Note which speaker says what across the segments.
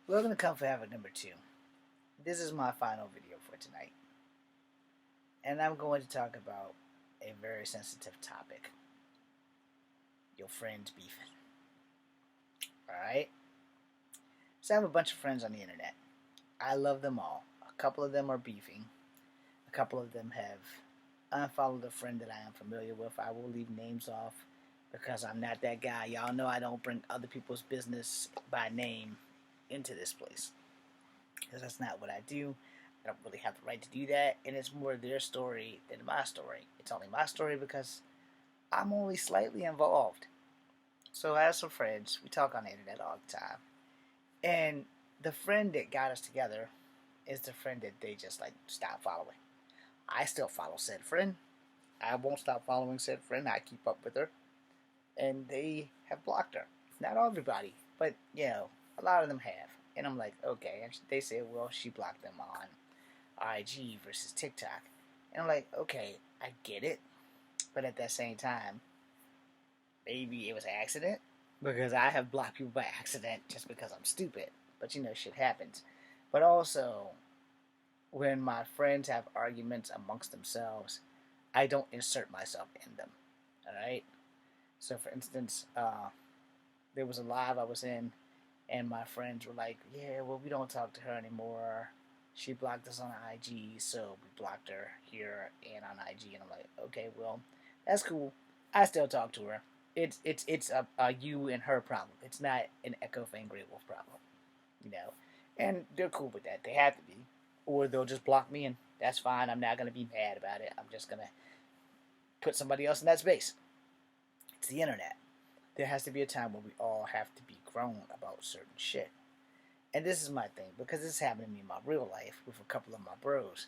Speaker 1: Welcome to Comfort Habit number 2. This is my final video for tonight, and I'm going to talk about a very sensitive topic: your friends beefing. Alright? So, I have a bunch of friends on the internet. I love them all. A couple of them are beefing, a couple of them have unfollowed a friend that I am familiar with. I will leave names off because I'm not that guy. Y'all know I don't bring other people's business by name into this place, because that's not what I do. I don't really have the right to do that, and it's more their story than my story. It's only my story because I'm only slightly involved. So I have some friends. We talk on the internet all the time, and the friend that got us together is the friend that they just like stop following. I still follow said friend. I won't stop following said friend. I keep up with her, and they have blocked her. Not everybody, but a lot of them have. And I'm like, okay. And they say, well, she blocked them on IG versus TikTok. And I'm like, okay, I get it. But at that same time, maybe it was an accident. Because I have blocked people by accident just because I'm stupid. But shit happens. But also, when my friends have arguments amongst themselves, I don't insert myself in them. Alright? So, for instance, there was a live I was in, and my friends were like, yeah, well, we don't talk to her anymore. She blocked us on IG, so we blocked her here and on IG. And I'm like, okay, well, that's cool. I still talk to her. It's a you and her problem. It's not an Echo Fan Grey Wolf problem, you know. And they're cool with that. They have to be, or they'll just block me, and that's fine. I'm not gonna be mad about it. I'm just gonna put somebody else in that space. It's the internet. There has to be a time where we all have to be grown about certain shit. And this is my thing, because this happened to me in my real life with a couple of my bros.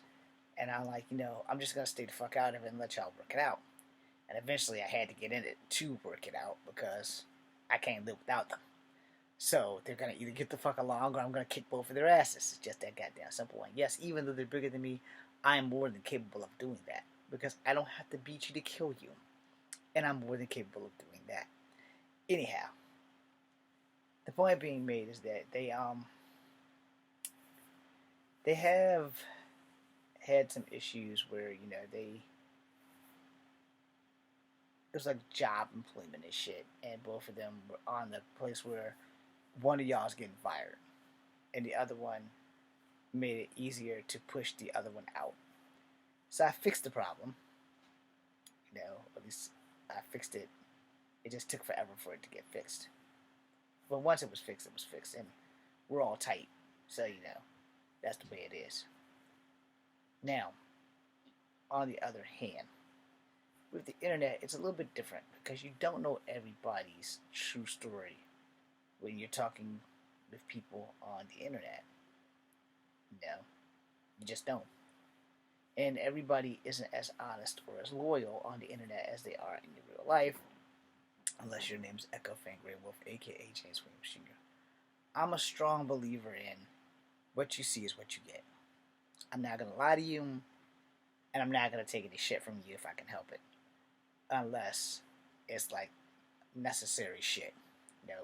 Speaker 1: And I'm like, I'm just going to stay the fuck out of it and let y'all work it out. And eventually I had to get in it to work it out because I can't live without them. So they're going to either get the fuck along or I'm going to kick both of their asses. It's just that goddamn simple. And yes, even though they're bigger than me, I'm more than capable of doing that. Because I don't have to beat you to kill you. And I'm more than capable of doing that. Anyhow, the point being made is that they have had some issues where they it was like job employment and shit, and both of them were on the place where one of y'all's getting fired, and the other one made it easier to push the other one out. So I fixed the problem, at least I fixed it. It just took forever for it to get fixed. But once it was fixed, and we're all tight. So that's the way it is. Now, on the other hand, with the internet, it's a little bit different because you don't know everybody's true story when you're talking with people on the internet. You just don't. And everybody isn't as honest or as loyal on the internet as they are in your real life, unless your name's Echo Fan Grey Wolf, aka James Williams Jr. I'm a strong believer in what you see is what you get. I'm not gonna lie to you, and I'm not gonna take any shit from you if I can help it, unless it's like necessary shit,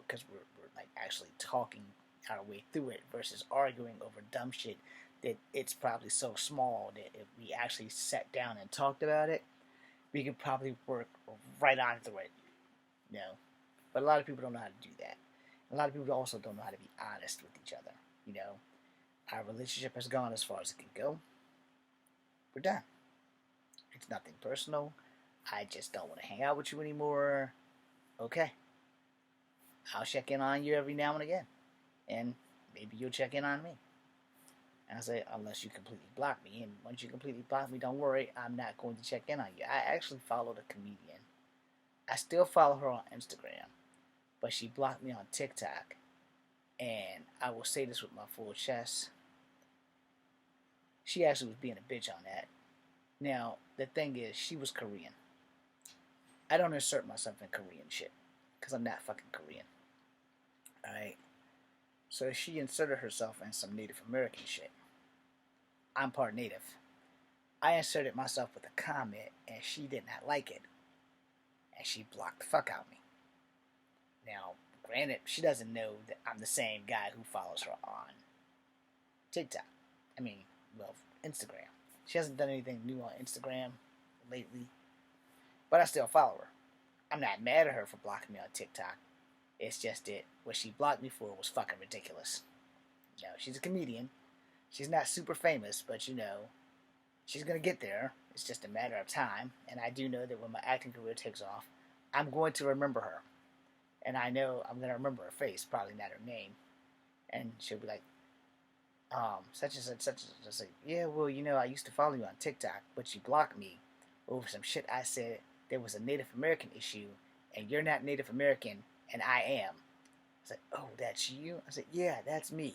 Speaker 1: because we're like actually talking our way through it versus arguing over dumb shit that it's probably so small that if we actually sat down and talked about it, we could probably work right on through it, But a lot of people don't know how to do that. A lot of people also don't know how to be honest with each other, Our relationship has gone as far as it can go. We're done. It's nothing personal. I just don't want to hang out with you anymore. Okay. I'll check in on you every now and again. And maybe you'll check in on me. And I say, unless you completely block me. And once you completely block me, don't worry, I'm not going to check in on you. I actually followed a comedian. I still follow her on Instagram. But she blocked me on TikTok. And I will say this with my full chest. She actually was being a bitch on that. Now, the thing is, she was Korean. I don't insert myself in Korean shit. Because I'm not fucking Korean. Alright? So she inserted herself in some Native American shit. I'm part Native. I inserted myself with a comment, and she did not like it. And she blocked the fuck out of me. Now, granted, she doesn't know that I'm the same guy who follows her on TikTok. I mean, well, Instagram. She hasn't done anything new on Instagram lately, but I still follow her. I'm not mad at her for blocking me on TikTok. It's just that what she blocked me for was fucking ridiculous. You know, she's a comedian. She's not super famous, but you know, she's gonna get there. It's just a matter of time. And I do know that when my acting career takes off, I'm going to remember her. And I know I'm gonna remember her face, probably not her name. And she'll be like, such and such, such and such. I say, yeah, well, you know, I used to follow you on TikTok, but you blocked me over some shit I said there was a Native American issue, and you're not Native American, and I am. I said, oh, that's you? I said, yeah, that's me.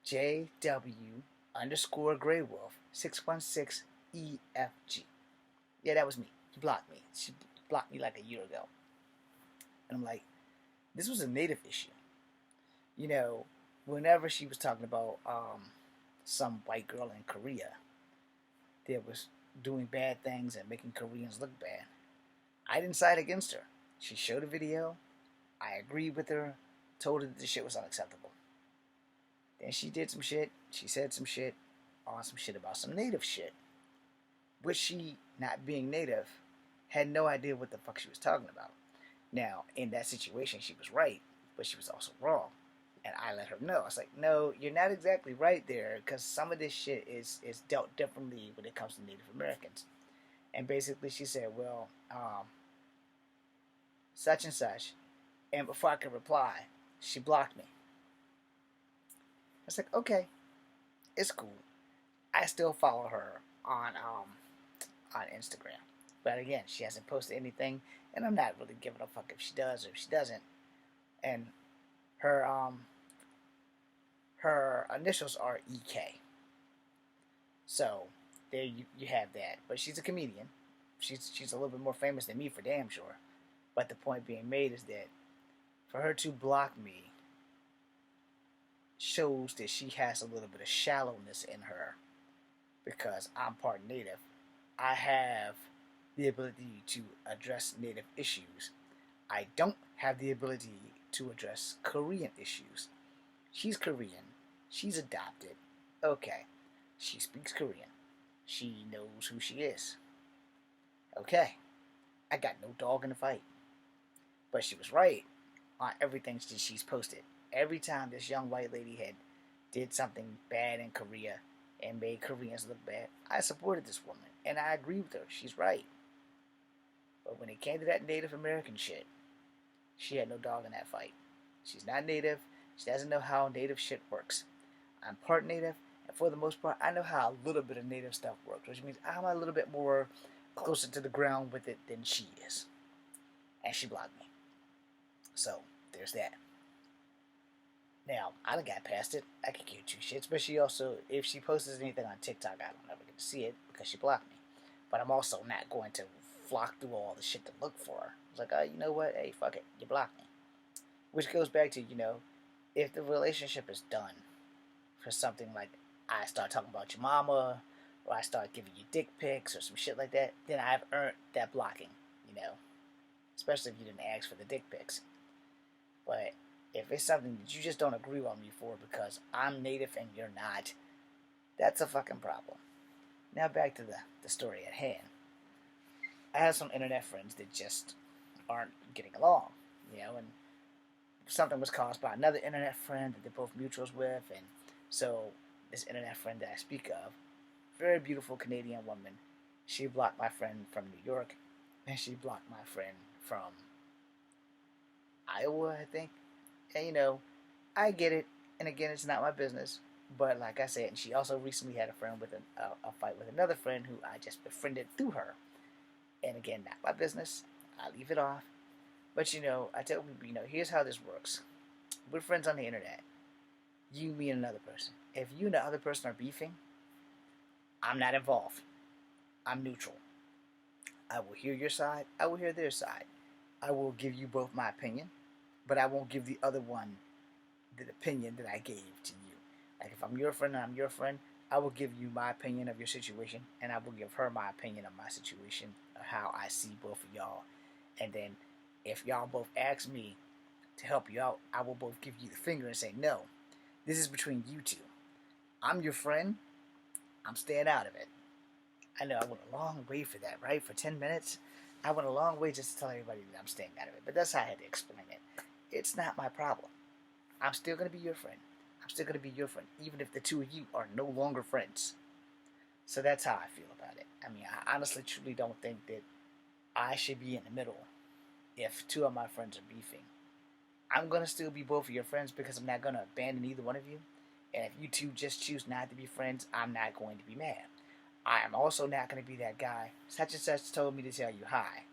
Speaker 1: JW underscore Grey Wolf 616 EFG. Yeah, that was me. She blocked me. She blocked me like a year ago. And I'm like, this was a Native issue. You know, whenever she was talking about some white girl in Korea that was doing bad things and making Koreans look bad, I didn't side against her. She showed a video. I agreed with her. Told her that the shit was unacceptable. Then she did some shit. She said some shit on some shit about some Native shit, which she, not being Native, had no idea what the fuck she was talking about. Now, in that situation, she was right, but she was also wrong. And I let her know. I was like, no, you're not exactly right there, because some of this shit is dealt differently when it comes to Native Americans. And basically she said, well, such and such. And before I could reply, she blocked me. I was like, okay, it's cool. I still follow her on Instagram. But again, she hasn't posted anything, and I'm not really giving a fuck if she does or if she doesn't. And her initials are EK. So there you have that. But she's a comedian. She's a little bit more famous than me for damn sure. But the point being made is that for her to block me shows that she has a little bit of shallowness in her, because I'm part Native. I have the ability to address Native issues. I don't have the ability to address Korean issues. She's Korean. She's adopted. Okay. She speaks Korean. She knows who she is. Okay. I got no dog in the fight. But she was right on everything that she's posted. Every time this young white lady had did something bad in Korea and made Koreans look bad, I supported this woman. And I agree with her. She's right. But when it came to that Native American shit, she had no dog in that fight. She's not Native. She doesn't know how Native shit works. I'm part Native, and for the most part, I know how a little bit of Native stuff works, which means I'm a little bit more closer to the ground with it than she is. And she blocked me. So, there's that. Now, I done got past it. I could give two shits, but she also, if she posts anything on TikTok, I don't ever get to see it because she blocked me. But I'm also not going to flock through all the shit to look for her. It's like, oh, you know what? Hey, fuck it. You blocked me. Which goes back to, you know, if the relationship is done for something like I start talking about your mama, or I start giving you dick pics or some shit like that, then I've earned that blocking, you know. Especially if you didn't ask for the dick pics. But if it's something that you just don't agree on me for because I'm Native and you're not, that's a fucking problem. Now back to the story at hand. I have some internet friends that just aren't getting along, you know, and something was caused by another internet friend that they're both mutuals with, and so this internet friend that I speak of, very beautiful Canadian woman, she blocked my friend from New York, and she blocked my friend from Iowa, I think. And you know, I get it, and again, it's not my business, but like I said, and she also recently had a friend with a fight with another friend who I just befriended through her. And again, not my business. I leave it off. But you know, I tell people, you know, here's how this works. We're friends on the internet. You, me, and another person. If you and the other person are beefing, I'm not involved. I'm neutral. I will hear your side. I will hear their side. I will give you both my opinion, but I won't give the other one the opinion that I gave to you. Like if I'm your friend and I'm your friend, I will give you my opinion of your situation, and I will give her my opinion of my situation, of how I see both of y'all. And then if y'all both ask me, to help you out, I will both give you the finger and say, no, this is between you two. I'm your friend. I'm staying out of it. I know I went a long way for that, right? For 10 minutes, I went a long way just to tell everybody that I'm staying out of it. But that's how I had to explain it. It's not my problem. I'm still going to be your friend. I'm still going to be your friend, even if the two of you are no longer friends. So that's how I feel about it. I mean, I honestly, truly don't think that I should be in the middle if two of my friends are beefing. I'm going to still be both of your friends because I'm not going to abandon either one of you. And if you two just choose not to be friends, I'm not going to be mad. I am also not going to be that guy. Such and such told me to tell you hi.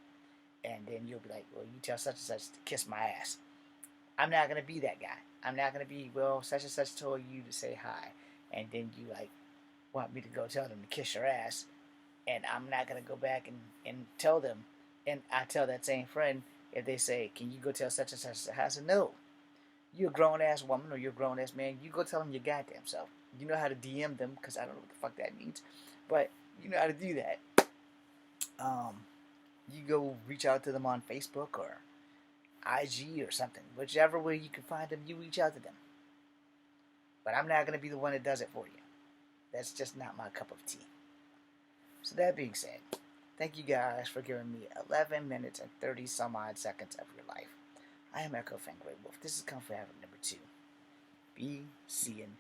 Speaker 1: And then you'll be like, well, you tell such and such to kiss my ass. I'm not going to be that guy. I'm not going to be, well, such and such told you to say hi. And then you, like, want me to go tell them to kiss your ass. And I'm not going to go back and tell them. And I tell that same friend, if they say, can you go tell such and such? I said, no. You're a grown-ass woman or you're a grown-ass man. You go tell them your goddamn self. You know how to DM them, because I don't know what the fuck that means. But you know how to do that. You go reach out to them on Facebook or IG or something. Whichever way you can find them, you reach out to them. But I'm not going to be the one that does it for you. That's just not my cup of tea. So that being said, thank you guys for giving me 11 minutes and 30 some odd seconds of your life. I am Echo Fan Grey Wolf. This is Comfort Habit number 2. Be seeing